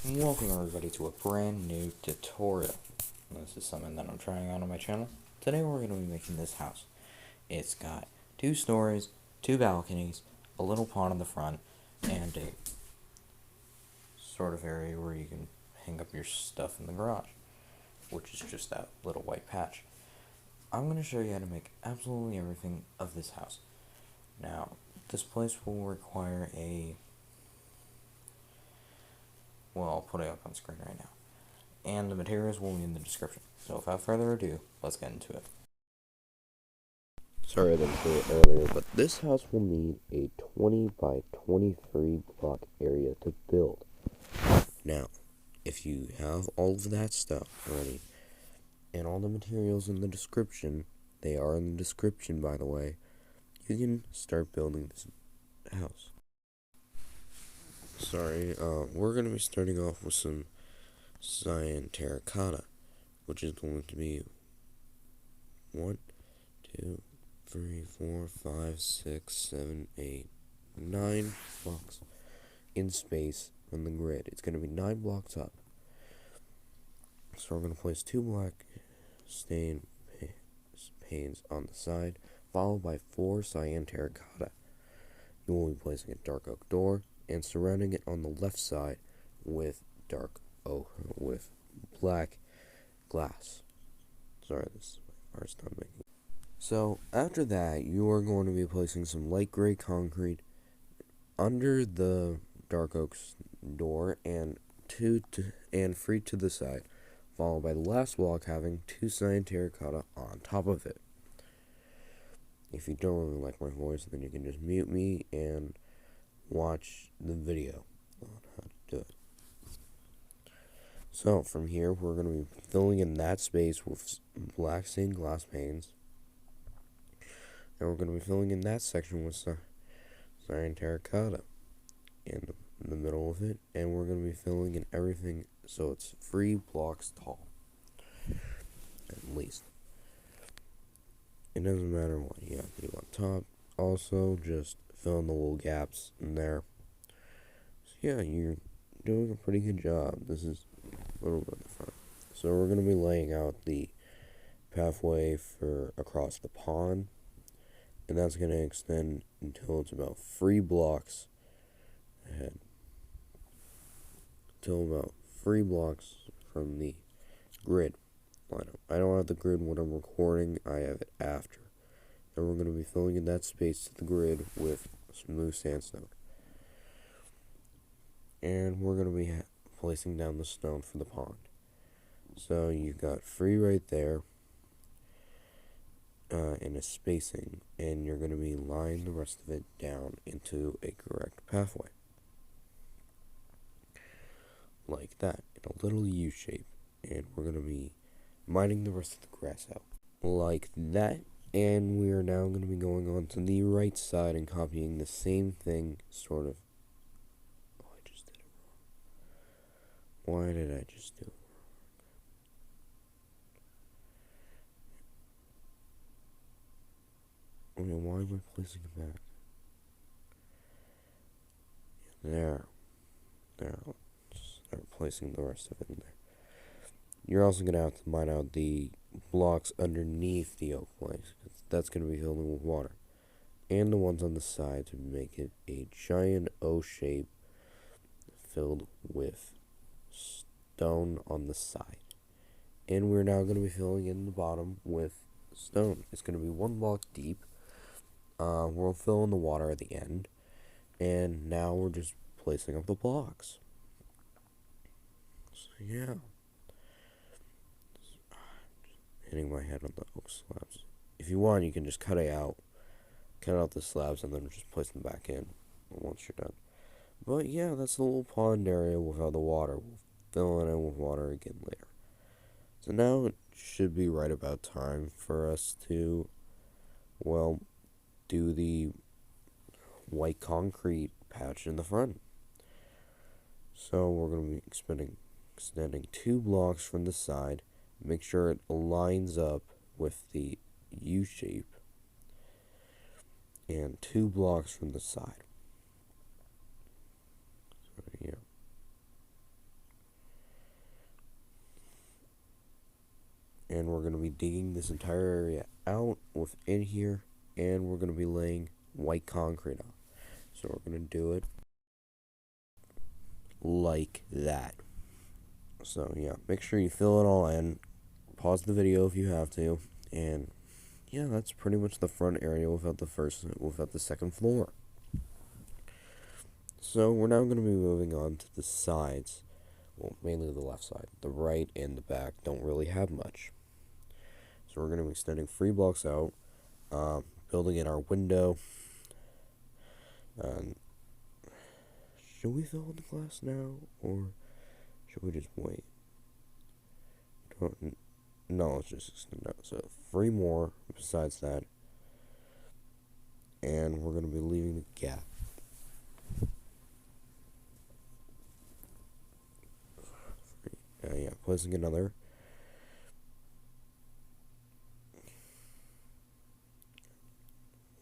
Welcome everybody to a brand new tutorial. This is something that I'm trying out on my channel. Today we're going to be making this house. It's got 2 stories, 2 balconies, a little pond in the front, and a sort of area where you can hang up your stuff in the garage, which is just that little white patch. I'm going to show you how to make absolutely everything of this house. Now, this place will require well, I'll put it up on screen right now. And the materials will be in the description. So without further ado, let's get into it. Sorry I didn't say it earlier, but this house will need a 20 by 23 block area to build. Now, if you have all of that stuff ready, and all the materials in the description, they are in the description by the way, you can start building this house. We're going to be starting off with some cyan terracotta, which is going to be 1, 2, 3, 4, 5, 6, 7, 8, 9 blocks in space on the grid. It's going to be 9 blocks up. So we're going to place 2 black stain panes on the side, followed by 4 cyan terracotta. You will be placing a dark oak door and surrounding it on the left side with with black glass. Sorry, this is my first time making it. So after that, you are going to be placing some light gray concrete under the dark oak's door and free to the side, followed by the last block having 2 cyan terracotta on top of it. If you don't really like my voice, then you can just mute me and watch the video on how to do it. So from here, we're going to be filling in that space with black stained glass panes, and we're going to be filling in that section with cyan terracotta in the middle of it, and we're going to be filling in everything so it's 3 blocks tall, at least. It doesn't matter what you have to do on top. Also, just fill in the little gaps in there. So yeah, you're doing a pretty good job. This is a little bit of the front. So we're going to be laying out the pathway for across the pond, and that's going to extend until it's about 3 blocks ahead. Until about 3 blocks from the grid lineup. I don't have the grid when I'm recording, I have it after. And we're going to be filling in that space to the grid with smooth sandstone. And we're going to be placing down the stone for the pond. So you've got 3 right there in a spacing, and you're going to be laying the rest of it down into a correct pathway. Like that, in a little U shape. And we're going to be mining the rest of the grass out. Like that. And we are now going to be going on to the right side and copying the same thing, sort of. Oh, I just did it wrong. Why did I just do it wrong? Okay, why am I placing it back? There. I'll start placing the rest of it in there. You're also going to have to mine out the blocks underneath the oak planks, because that's going to be filled in with water. And the ones on the side to make it a giant O shape filled with stone on the side. And we're now going to be filling in the bottom with stone. It's going to be 1 block deep. We'll fill in the water at the end. And now we're just placing up the blocks. So yeah. Hitting my head on the oak slabs. If you want, you can just cut out the slabs and then just place them back in once you're done. But yeah, that's the little pond area without the water. We'll fill it in with water again later. So now it should be right about time for us to, well, do the white concrete patch in the front. So we're going to be extending 2 blocks from the side. Make sure it lines up with the U shape, and 2 blocks from the side. So yeah. digging this entire area out within here, and we're going to be laying white concrete on. So we're going to do it like that. So yeah, make sure you fill it all in. Pause the video if you have to, and yeah, that's pretty much the front area without the second floor. So we're now going to be moving on to the sides. Well, mainly the left side. The right and the back don't really have much. So we're going to be extending 3 blocks out, building in our window. Should we fill in the glass now, or should we just wait? No, let's just extend out. So 3 more besides that, and we're going to be leaving the gap. Yeah, placing another.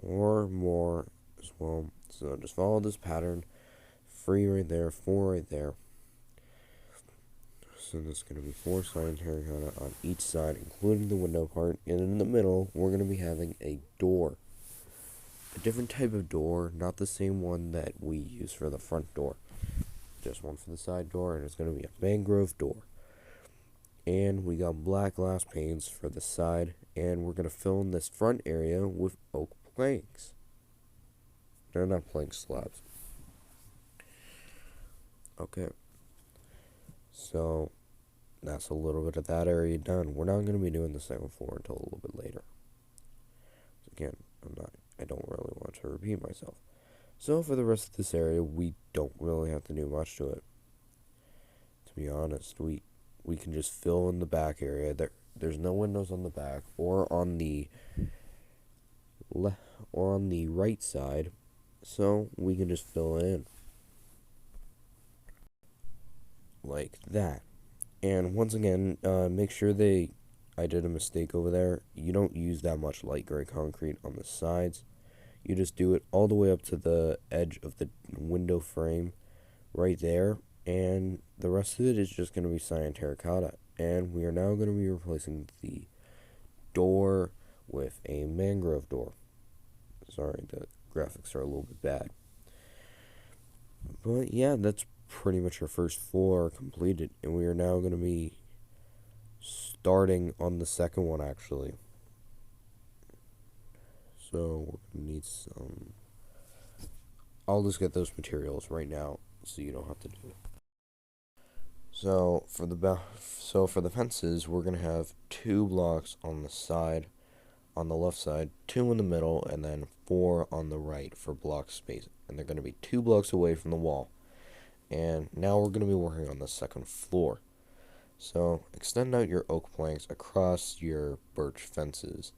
Or more as well. So just follow this pattern. 3 right there, 4 right there. So there's going to be 4 cyan terracotta on each side, including the window part. And in the middle, we're going to be having a door. A different type of door, not the same one that we use for the front door. Just one for the side door, and it's going to be a mangrove door. And we got black glass panes for the side, and we're going to fill in this front area with oak planks. They're not plank slabs. Okay. So that's a little bit of that area done. We're not going to be doing the second floor until a little bit later. Again, I don't really want to repeat myself. So for the rest of this area, we don't really have to do much to it. To be honest, we can just fill in the back area. There's no windows on the back or on the right side, so we can just fill it in like that. And once again, make sure I did a mistake over there. You don't use that much light gray concrete on the sides. You just do it all the way up to the edge of the window frame right there, and the rest of it is just going to be cyan terracotta. And we are now going to be replacing the door with a mangrove door. Sorry, the graphics are a little bit bad. But yeah, that's pretty much our first floor completed, and we are now going to be starting on the second one, actually. So we're going to need some. I'll just get those materials right now so you don't have to do it. So for the fences, we're going to have 2 blocks on the side, on the left side, 2 in the middle, and then 4 on the right for block space. And they're going to be 2 blocks away from the wall. And now we're going to be working on the second floor. So extend out your oak planks across your birch fences.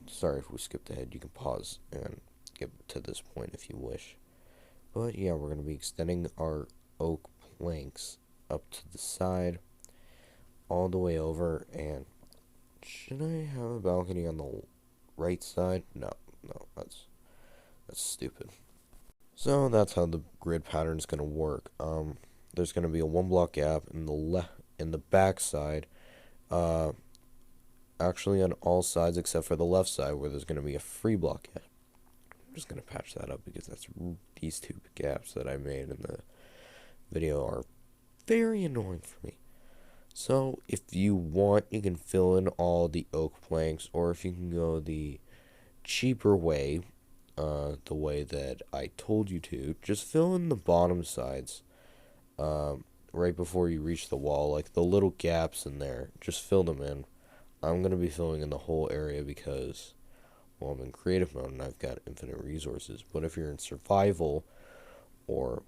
Sorry if we skipped ahead. You can pause and get to this point if you wish. But yeah, we're going to be extending our oak planks up to the side, all the way over. And should I have a balcony on the right side? No, that's stupid. So that's how the grid pattern is going to work. There's going to be a 1 block gap in the back side. Actually on all sides except for the left side, where there's going to be a 3 block gap. I'm just going to patch that up because these 2 gaps that I made in the video are very annoying for me. So if you want, you can fill in all the oak planks, or if you can go the cheaper way, the way that I told you to, just fill in the bottom sides right before you reach the wall, like the little gaps in there. Just fill them in. I'm going to be filling in the whole area because, well, I'm in creative mode and I've got infinite resources. But if you're in survival, or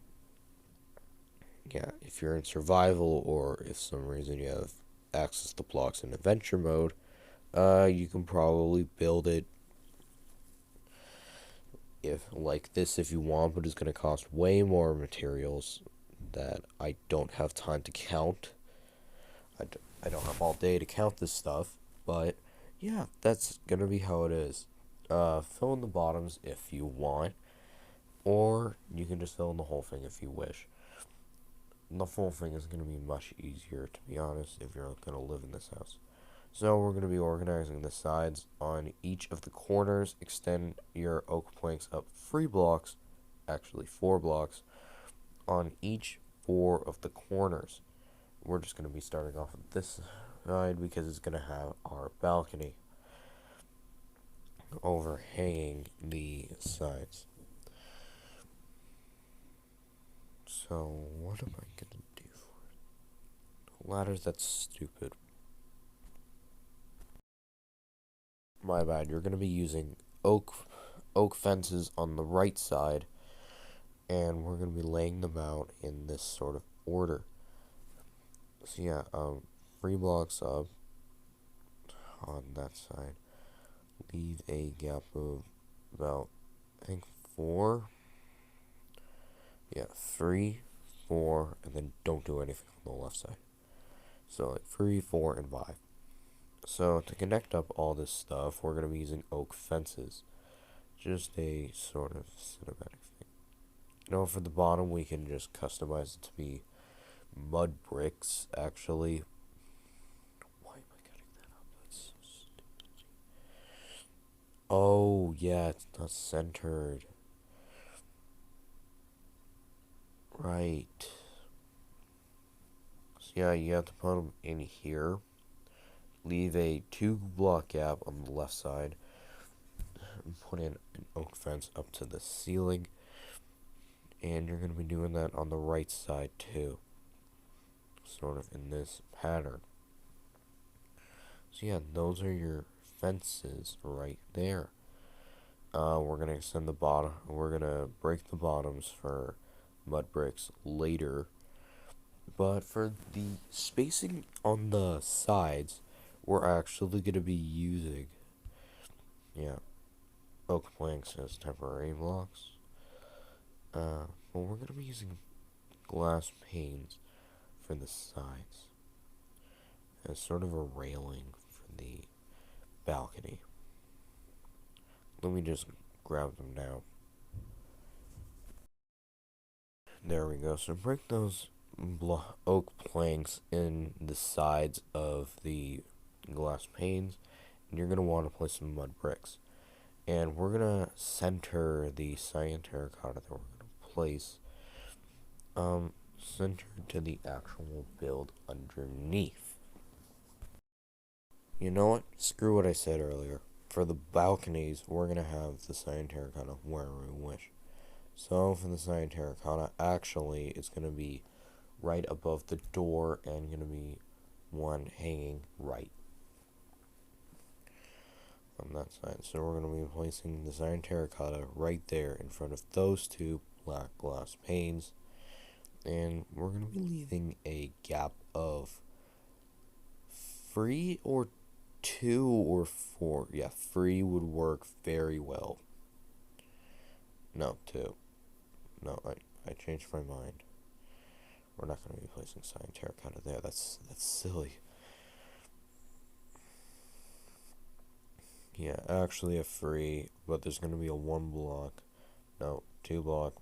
if some reason you have access to blocks in adventure mode, you can probably build it like this if you want, but it's going to cost way more materials that I don't have time to count. I don't have all day to count this stuff, but yeah, that's going to be how it is. Fill in the bottoms if you want, or you can just fill in the whole thing if you wish. The whole thing is going to be much easier, to be honest, if you're going to live in this house. So we're going to be organizing the sides on each of the corners. Extend your oak planks up 3 blocks, actually 4 blocks, on each 4 of the corners. We're just going to be starting off with this side because it's going to have our balcony overhanging the sides. So what am I going to do for it? Ladders, that's stupid. My bad. You're going to be using oak fences on the right side, and we're going to be laying them out in this sort of order. So yeah, 3 blocks up on that side. Leave a gap of about, I think, 4. Yeah, 3, 4, and then don't do anything on the left side. So like 3, 4, and 5. So to connect up all this stuff, we're going to be using oak fences. Just a sort of cinematic thing. For the bottom, we can just customize it to be mud bricks, actually. Why am I cutting that up? That's so stupid. Oh, yeah, it's not centered. Right. So yeah, you have to put them in here. Leave a 2-block gap on the left side. And put in an oak fence up to the ceiling. And you're going to be doing that on the right side too. Sort of in this pattern. So yeah, those are your fences right there. We're going to extend the bottom. We're going to break the bottoms for mud bricks later. But for the spacing on the sides, we're actually going to be using, oak planks as temporary blocks. Well, we're going to be using glass panes for the sides as sort of a railing for the balcony. Let me just grab them now. There we go. So break those oak planks in the sides of the glass panes, and you're going to want to place some mud bricks. And we're going to center the cyan terracotta that we're going to place centered to the actual build underneath. You know what? Screw what I said earlier. For the balconies, we're going to have the cyan terracotta wherever we wish. So for the cyan terracotta, actually, it's going to be right above the door and going to be one hanging right on that side. So we're going to be placing the cyan terracotta right there in front of those 2 black glass panes. And we're going to be leaving a gap of 3 or 2 or 4. Yeah, 3 would work very well. No, 2. No, I changed my mind. We're not going to be placing cyan terracotta there. That's silly. Yeah, actually a 3, but there's going to be a 1 block. No, 2 block.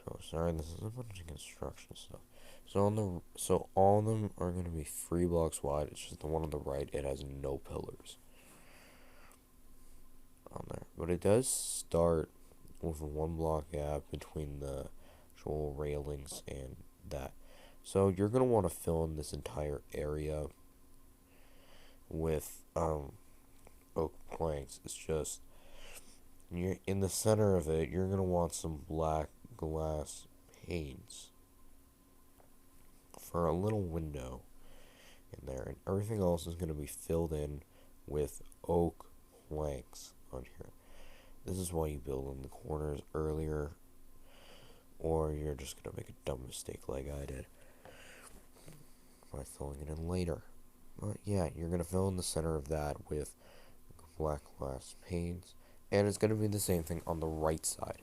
Oh, sorry, this is a bunch of construction stuff. So all of them are going to be 3 blocks wide. It's just the one on the right. It has no pillars on there, but it does start with a 1 block gap between the actual railings and that. So you're going to want to fill in this entire area with oak planks. It's just you're in the center of it. You're going to want some black glass panes for a little window in there, and everything else is going to be filled in with oak planks on here. This is why you build in the corners earlier, or you're just going to make a dumb mistake like I did by filling it in later. But yeah, you're going to fill in the center of that with black glass panes, and it's going to be the same thing on the right side.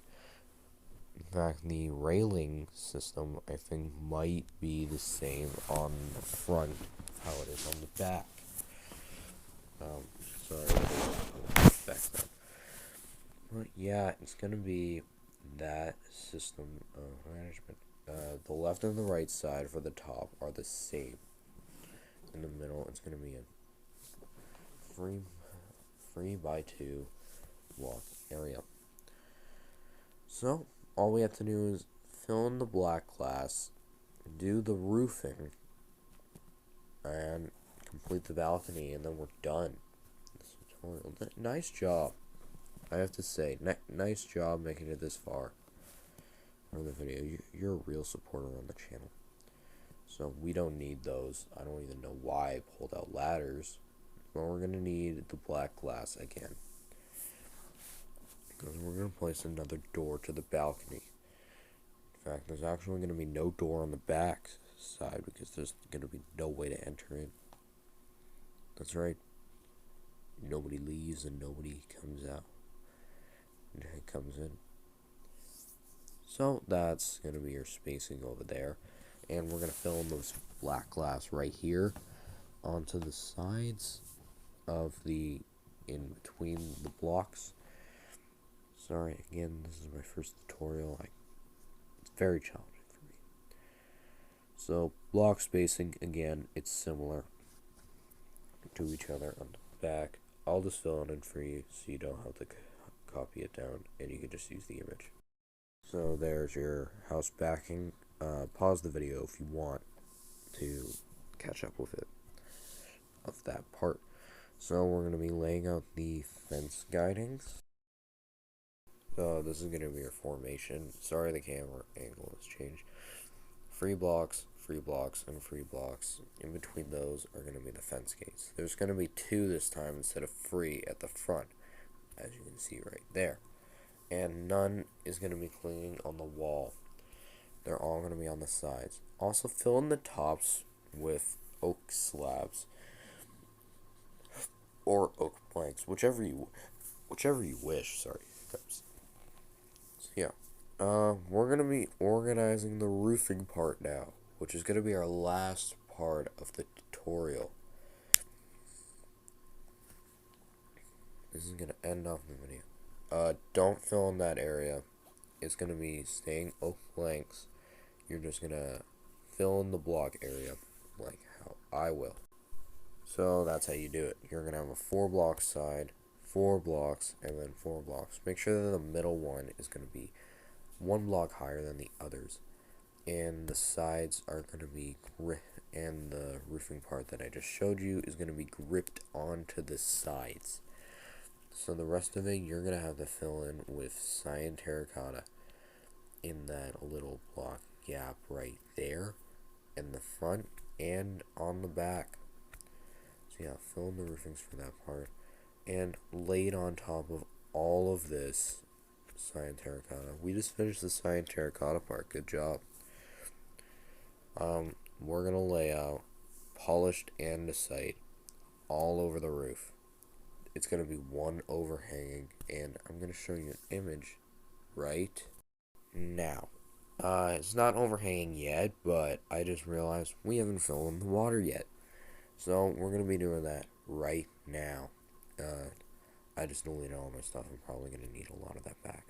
In fact, the railing system, I think, might be the same on the front how it is on the back. Sorry, back then. But yeah, it's going to be that system of management. The left and the right side for the top are the same. In the middle, it's going to be a 3 by 2 block area. So all we have to do is fill in the black glass, do the roofing, and complete the balcony, and then we're done. This tutorial. Nice job, I have to say. Nice job making it this far for the video. You're a real supporter on the channel. So we don't need those. I don't even know why I pulled out ladders. But we're going to need the black glass again, because we're going to place another door to the balcony. In fact, there's actually going to be no door on the back side, because there's going to be no way to enter in. That's right. Nobody leaves and nobody comes out. And it comes in. So that's going to be your spacing over there. And we're going to fill in those black glass right here onto the sides of the, in between the blocks. Sorry, again, this is my first tutorial. It's very challenging for me. So block spacing, again, it's similar to each other on the back. I'll just fill it in for you so you don't have to copy it down, and you can just use the image. So there's your house backing. Pause the video if you want to catch up with it, of that part. So we're going to be laying out the fence guidings. So this is going to be your formation. Sorry, the camera angle has changed. Free blocks, and free blocks. In between those are going to be the fence gates. There's going to be 2 this time instead of free at the front, as you can see right there. And none is going to be clinging on the wall. They're all going to be on the sides. Also, fill in the tops with oak slabs or oak planks, whichever you wish. Sorry. So yeah, we're going to be organizing the roofing part now, which is going to be our last part of the tutorial. This is going to end off the video. Don't fill in that area. It's going to be staying oak planks. You're just going to fill in the block area like how I will. So that's how you do it. You're going to have a 4 block side, 4 blocks, and then 4 blocks. Make sure that the middle one is going to be 1 block higher than the others. And the sides are going to be and the roofing part that I just showed you is going to be gripped onto the sides. So the rest of it you're going to have to fill in with cyan terracotta in that little block gap right there in the front and on the back. So yeah, fill in the roofings for that part and laid on top of all of this cyan terracotta. We just finished the cyan terracotta part. Good job. We're gonna lay out polished andesite all over the roof. It's gonna be one overhanging, and I'm gonna show you an image right now. It's not overhanging yet, but I just realized we haven't filled in the water yet. So we're going to be doing that right now. I just deleted all my stuff. I'm probably going to need a lot of that back.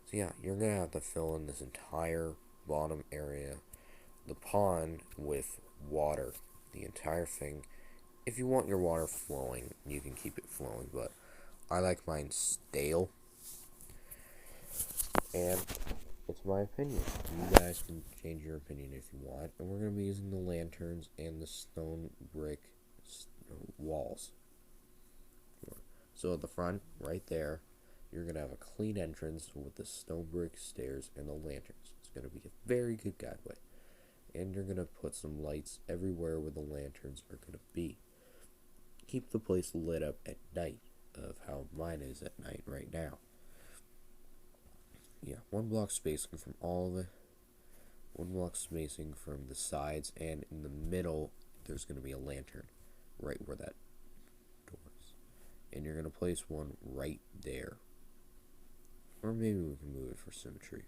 So yeah, you're going to have to fill in this entire bottom area, the pond, with water. The entire thing. If you want your water flowing, you can keep it flowing, but I like mine stale. And it's my opinion. You guys can change your opinion if you want. And we're going to be using the lanterns and the stone brick walls. So at the front, right there, you're going to have a clean entrance with the stone brick stairs and the lanterns. It's going to be a very good guideway. And you're going to put some lights everywhere where the lanterns are going to be. Keep the place lit up at night, of how mine is at night right now. Yeah, 1 block spacing from all of it. 1 block spacing from the sides, and in the middle, there's going to be a lantern right where that door is. And you're going to place one right there. Or maybe we can move it for symmetry.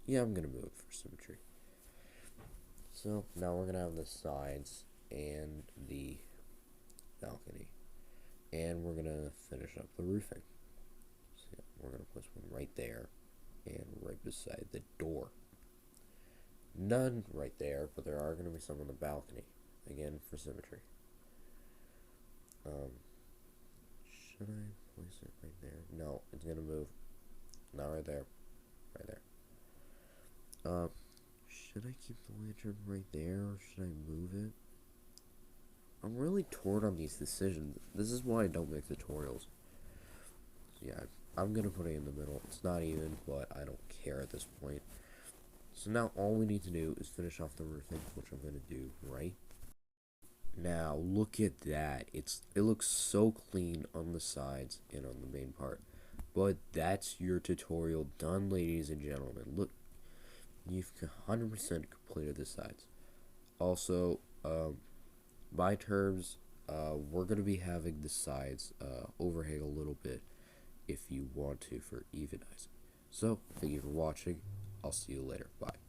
Yeah, I'm going to move it for symmetry. So, now we're going to have the sides and the balcony. And we're going to finish up the roofing. So, yeah, we're going to place one right there. And right beside the door. None right there, but there are going to be some on the balcony. Again, for symmetry. Should I place it right there? No, it's gonna move. Not right there. Right there. Should I keep the lantern right there or should I move it? I'm really torn on these decisions. This is why I don't make tutorials. So yeah, I'm gonna put it in the middle. It's not even, but I don't care at this point. So now all we need to do is finish off the roofing, which I'm gonna do right now. Look at that. It looks so clean on the sides and on the main part. But that's your tutorial done, ladies and gentlemen. Look, you've 100% completed the sides. Also, by terms, we're going to be having the sides overhang a little bit if you want to for evenizing. So, thank you for watching. I'll see you later. Bye.